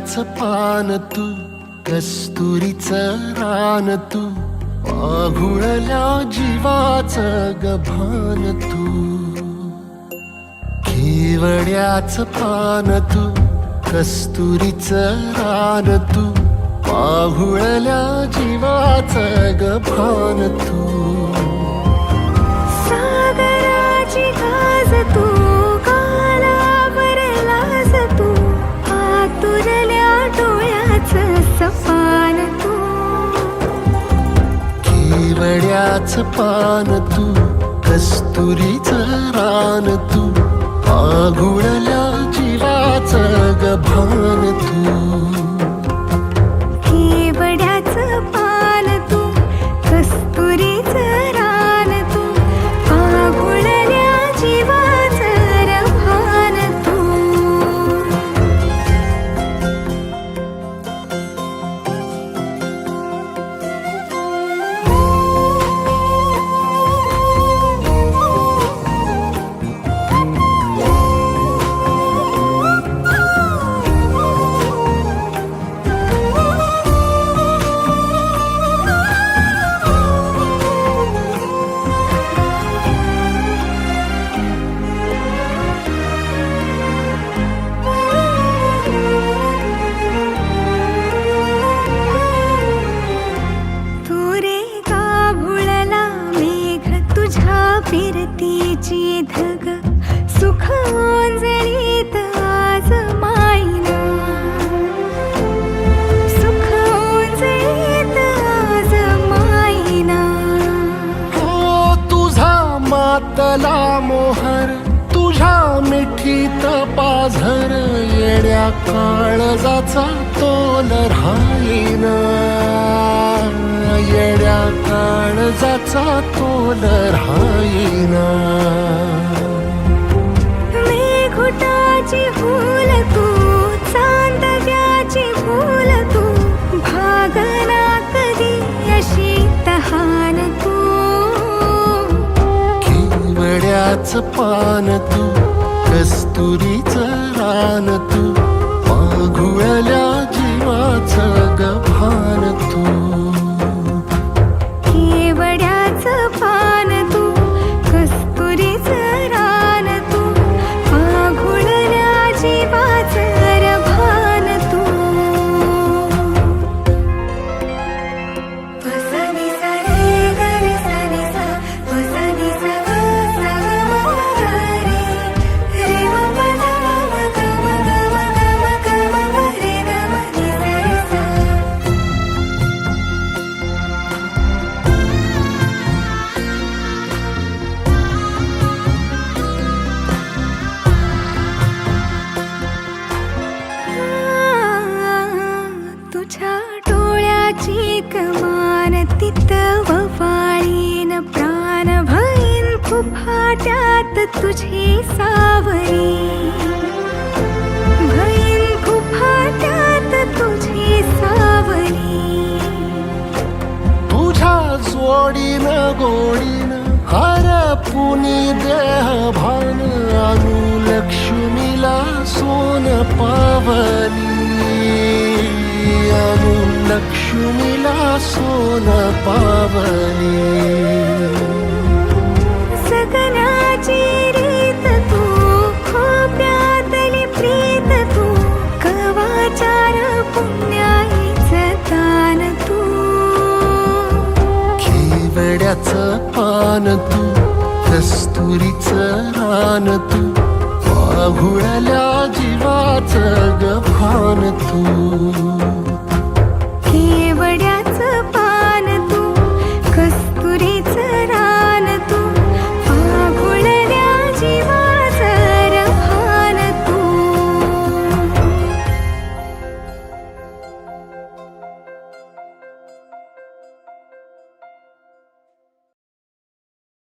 केवड्याचं पान तू, कस्तुरीचं रान तू, आघुळल्या जीवाचं गभान तू. केवड्याचं पान तू, कस्तुरीचं रान तू, आघुळल्या जीवाचं गभान तू. सागराची गाज तू, कालावर लाज तू, आतुरल्या डोळ्याचं सपान तू. केवड्याचं पान तू, कस्तुरीचं रान तू, आघुळल्या जीवाचं गभान तू. केवड्याचं पान तू, कस्तुरीचं रान तू, आघुळल्या जीवाचं रभान तू. फिरतीची धग सुख ओंजळीत आज मायना, सुख ओंजळीत आज मायना. हो तुझा मातला मोहर, तुझ्या मिठीत पाझर, येड्या काळजाचा तोल राहीना, येड्या काळजाचा तोल राहीना. मेघुटाची फूल तू, चांदव्याची फूल तू, भागना कधी अशी तहान तू. केवड्याचं पान तू, कस्तुरीचं रान तू, आघुळल्या जीवाचं गभान तू. केवड्याचं पान तू, कस्तुरीचं रान तू, आघुळल्या जीवाचं रभान तू. वसनी सा रे ग रे सा नी सा, वसनी सा ग सा ग म ग रे, रे म प ध म ग म ग म ग म ग म ग रे ग म नी सा रे सा. तुझ्या डोळ्याची कमान तिथं ववाळीन प्राण भईन फुफाट्यात तुझी सावरी, भईन फुफाट्यात तुझी सावरी. तुझ्या जोडीनं गोडीनं हरपुनी देह भान, आणू लक्ष्मीला सोन पावली, आणू लक्ष्मीला सोन पावली. सगनाची रीत तू, खोप्यातली प्रीत तू, कवाचार पुण्याईचं दान तू. केवड्याचं पान तू, कस्तुरीचं रान तू, आघुळल्या जीवाचं गभान तू.